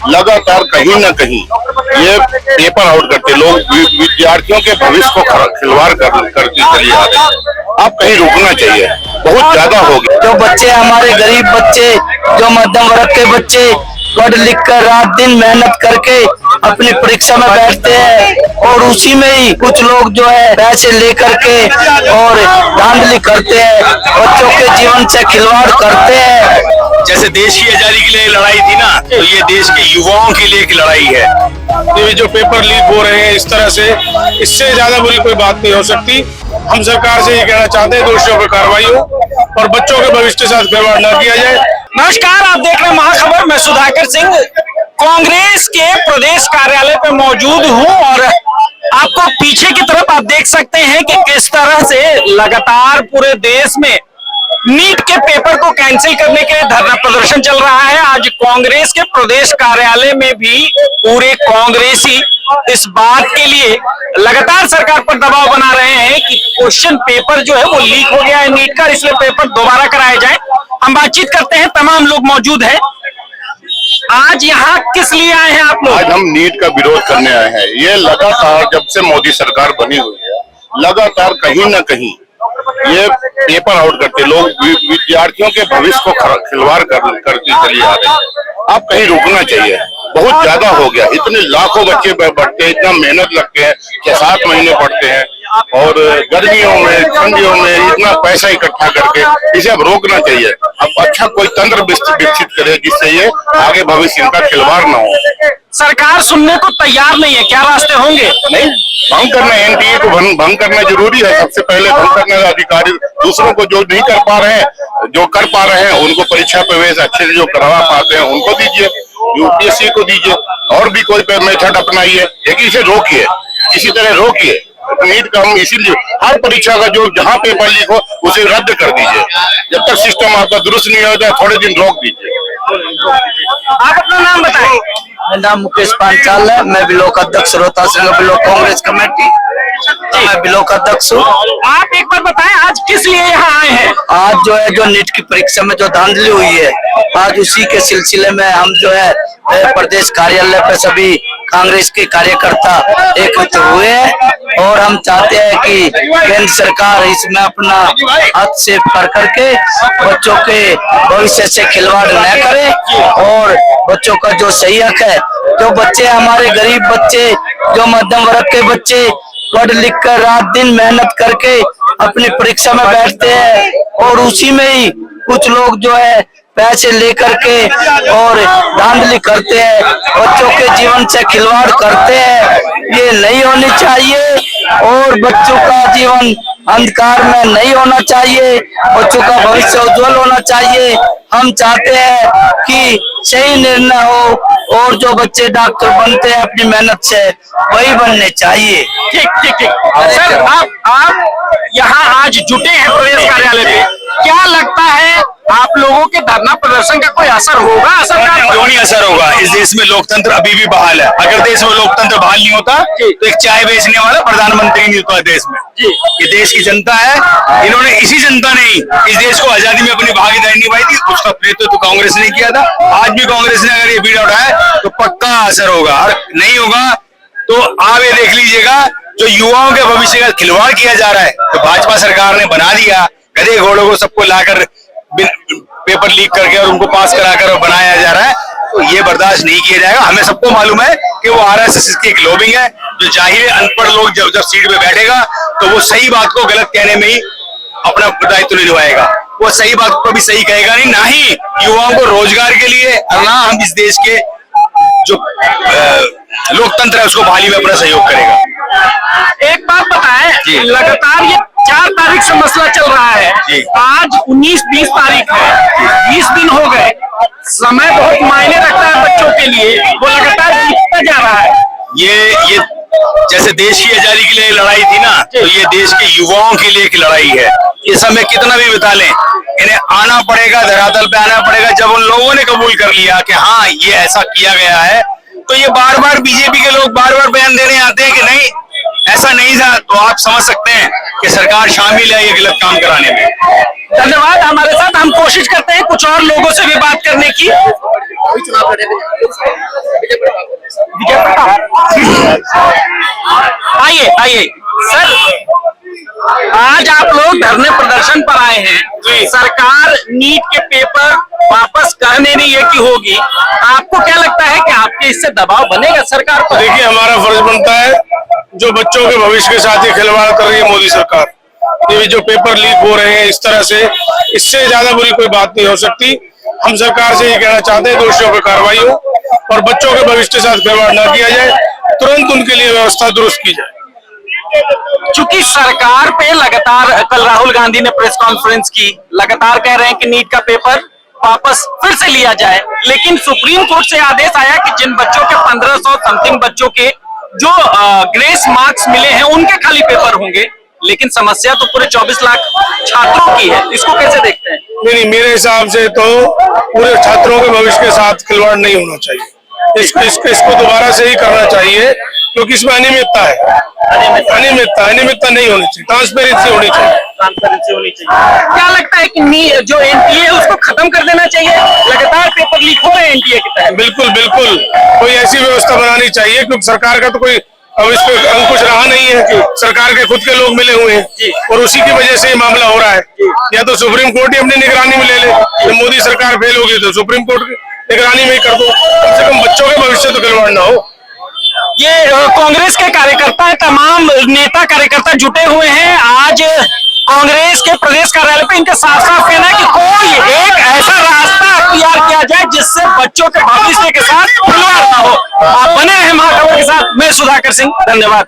लगातार कहीं न कहीं ये पेपर आउट करते लोग विद्यार्थियों के भविष्य को खिलवाड़ करती चली आ रही है। अब कहीं रुकना चाहिए, बहुत ज्यादा हो गया। जो बच्चे हमारे गरीब बच्चे, जो मध्यम वर्ग के बच्चे पढ़ लिख कर रात दिन मेहनत करके अपनी परीक्षा में बैठते हैं और उसी में ही कुछ लोग जो है पैसे लेकर के और धांधली करते हैं, बच्चों के जीवन से खिलवाड़ करते हैं। जैसे देश की आजादी के लिए लड़ाई थी ना, तो ये देश के युवाओं के लिए एक लड़ाई है। ये जो पेपर लीक हो रहे हैं इस तरह से, इससे ज्यादा बुरी कोई बात नहीं हो सकती। हम सरकार से ये कहना चाहते हैं दोषियों पर कार्रवाई हो और बच्चों के भविष्य के साथ खिलवाड़ न किया जाए। नमस्कार, आप देख रहे हैं महाखबर। मैं सुधाकर सिंह कांग्रेस के प्रदेश कार्यालय पे मौजूद हूं और आपको पीछे की तरफ आप देख सकते हैं कि किस तरह से लगातार पूरे देश में नीट के पेपर को कैंसिल करने के लिए धरना प्रदर्शन चल रहा है। आज कांग्रेस के प्रदेश कार्यालय में भी पूरे कांग्रेसी इस बात के लिए लगातार सरकार पर दबाव बना रहे हैं कि क्वेश्चन पेपर जो है वो लीक हो गया है नीट का, इसलिए पेपर दोबारा कराया जाए। हम बातचीत करते हैं, तमाम लोग मौजूद हैं। आज यहाँ किस लिए आए हैं आप लोग? आज हम नीट का विरोध करने आए हैं। ये लगातार जब से मोदी सरकार बनी हुई है, लगातार कहीं न कहीं ये पेपर आउट करते लोग विद्यार्थियों के भविष्य को खिलवाड़ करती चली आ रही है। अब कहीं रुकना चाहिए, बहुत ज्यादा हो गया। इतने लाखों बच्चे पढ़ते हैं, इतना मेहनत लगते हैं, 6-7 महीने पढ़ते हैं और गर्मियों में ठंडियों में इतना पैसा इकट्ठा करके इसे अब रोकना चाहिए। अब अच्छा कोई तंत्र विकसित करे जिससे ये आगे भविष्य इनका खिलवाड़ ना हो। सरकार सुनने को तैयार नहीं है, क्या रास्ते होंगे? नहीं, भंग करना, एनडीए को भंग करना जरूरी है। सबसे पहले भंग करने का अधिकारी दूसरों को जो नहीं कर पा रहे हैं, जो कर पा रहे हैं उनको परीक्षा प्रवेश अच्छे से जो करवा पाते हैं उनको दीजिए, यूपीएससी को दीजिए और भी कोई मेथड अपनाइए, लेकिन इसे रोकिए, किसी तरह रोकिए। नीट का हम इसीलिए हर परीक्षा का जो जहाँ पेपर लीक हो उसे रद्द कर दीजिए। जब तक सिस्टम आपका दुरुस्त नहीं हो जाए थोड़े दिन रोक दीजिए। आप अपना नाम बताएं। मेरा नाम मुकेश पांचाल है, मैं ब्लॉक अध्यक्ष रोहतास ब्लॉक कांग्रेस कमेटी, मैं ब्लॉक अध्यक्ष हूँ। आप एक बार बताएं आज किस लिए यहाँ आए हैं? आज जो है जो नीट की परीक्षा में जो धांधली हुई है, आज उसी के सिलसिले में हम जो है प्रदेश कार्यालय पे सभी कांग्रेस के कार्यकर्ता एकत्रित हुए हैं और हम चाहते हैं कि केंद्र सरकार इसमें अपना हस्तक्षेप कर करके बच्चों के भविष्य से खिलवाड़ न करे और बच्चों का जो सही हक है, जो बच्चे हमारे गरीब बच्चे, जो मध्यम वर्ग के बच्चे पढ़ लिख कर रात दिन मेहनत करके अपनी परीक्षा में बैठते हैं और उसी में ही कुछ लोग जो है पैसे लेकर के और धांधली करते हैं, बच्चों के जीवन से खिलवाड़ करते हैं। ये नहीं होनी चाहिए और बच्चों का जीवन अंधकार में नहीं होना चाहिए, बच्चों का भविष्य उज्जवल होना चाहिए। हम चाहते हैं कि सही निर्णय हो और जो बच्चे डॉक्टर बनते हैं अपनी मेहनत से वही बनने चाहिए। ठीक ठीक ठीक। सर, आप यहाँ आज जुटे हैं प्रदेश कार्यालय पे, क्या लगता है आप लोगों के धरना प्रदर्शन का कोई असर होगा? क्यों नहीं असर होगा? इस देश में लोकतंत्र अभी भी बहाल है। अगर देश में लोकतंत्र बहाल नहीं होता तो एक चाय बेचने वाला प्रधानमंत्री नहीं होता देश में। ये देश की जनता है, इन्होंने इसी जनता ने इस देश को आजादी में अपनी भागीदारी निभाई थी, उसका नेतृत्व तो कांग्रेस ने किया था। आज भी कांग्रेस ने अगर ये बीड़ा उठाया तो पक्का असर होगा, और नहीं होगा तो आप ये देख लीजिएगा जो युवाओं के भविष्य का खिलवाड़ किया जा रहा है, तो भाजपा सरकार ने बना दिया। गधे घोड़ों को सबको लाकर पेपर लीक करके और उनको पास कराकर बनाया जा रहा है, तो ये बर्दाश्त नहीं किया जाएगा। हमें सबको मालूम है कि वो आरएसएस की एक लॉबिंग है, जो जाहिर अनपढ़ लोग जब सीट पे बैठेगा तो वो सही बात को गलत कहने में ही अपना दायित्व निभाएगा। वो सही बात को भी सही कहेगा नहीं, ना ही युवाओं को रोजगार के लिए, और ना हम इस देश के जो लोकतंत्र है उसको बहाली में अपना सहयोग करेगा। एक बात बताएं, लगातार ये 4 तारीख से मसला चल रहा है, आज 19-20 तारीख है, 20 दिन हो गए। समय बहुत मायने रखता है बच्चों के लिए, वो लगातार बीतता जा रहा है। ये जैसे देश की आजादी के लिए लड़ाई थी ना, तो ये देश के युवाओं के लिए एक लड़ाई है। ये समय कितना भी बिता लें, इन्हें आना पड़ेगा, धरातल पे आना पड़ेगा। जब उन लोगों ने कबूल कर लिया कि हाँ ये ऐसा किया गया है, तो ये बार बार बीजेपी के लोग बार बार बयान देने आते हैं कि नहीं ऐसा नहीं था, तो आप समझ सकते हैं कि सरकार शामिल है ये गलत काम कराने में। धन्यवाद। हमारे साथ हम कोशिश करते हैं कुछ और लोगों से भी बात करने की। आइए आइए सर, आज आप लोग धरने प्रदर्शन पर आए हैं। सरकार नीट के पेपर वापस करने नहीं है कि होगी, आपको क्या लगता है कि आपके इससे दबाव बनेगा सरकार पर? देखिए, हमारा फर्ज बनता है, जो बच्चों के भविष्य के साथ ही खिलवाड़ कर रही है मोदी सरकार, ये जो पेपर लीक हो रहे हैं इस तरह से, इससे ज्यादा बुरी कोई बात नहीं हो सकती। हम सरकार से ये कहना चाहते हैं, दोषियों पर कार्रवाई हो और बच्चों के भविष्य के साथ खिलवाड़ न किया जाए, तुरंत उनके लिए व्यवस्था दुरुस्त की जाए। चूंकि सरकार पे लगातार, कल राहुल गांधी ने प्रेस कॉन्फ्रेंस की, लगातार कह रहे हैं कि नीट का पेपर वापस फिर से लिया जाए, लेकिन सुप्रीम कोर्ट से आदेश आया कि जिन बच्चों के 1500 समथिंग बच्चों के जो ग्रेस मार्क्स मिले हैं उनके खाली पेपर होंगे, लेकिन समस्या तो पूरे 24 लाख छात्रों की है। इसको कैसे देखते हैं? नहीं, मेरे हिसाब से तो पूरे छात्रों के भविष्य के साथ खिलवाड़ नहीं होना चाहिए। इसको दोबारा से ही करना चाहिए, क्योंकि इसमें अनियमितता है। अनियमितता नहीं होनी चाहिए, ट्रांसपेरेंसी होनी चाहिए। क्या लगता है कि जो एनटीए है उसको खत्म कर देना चाहिए? लगातार पेपर लीक हो रहे हैं एनटीए के तहत। बिल्कुल बिल्कुल, कोई ऐसी व्यवस्था बनानी चाहिए, क्योंकि सरकार का तो कोई अब इस पे अंकुश रहा नहीं है। सरकार के खुद के लोग मिले हुए हैं और उसी की वजह से ये मामला हो रहा है। या तो सुप्रीम कोर्ट ही अपनी निगरानी में ले ले, तो मोदी सरकार फेल होगी तो सुप्रीम कोर्ट की निगरानी में ही कर दो, कम से कम बच्चों के भविष्य तो खिलवाड़ ना हो। ये कांग्रेस के कार्यकर्ता है, तमाम नेता कार्यकर्ता जुटे हुए हैं आज कांग्रेस के प्रदेश कार्यालय पे। इनका साफ साफ कहना है कि कोई एक ऐसा रास्ता अख्तियार किया जाए जिससे बच्चों के भविष्य के साथ खिलवाड़ ना हो। आप बने हैं महाखबर के साथ, मैं सुधाकर सिंह, धन्यवाद।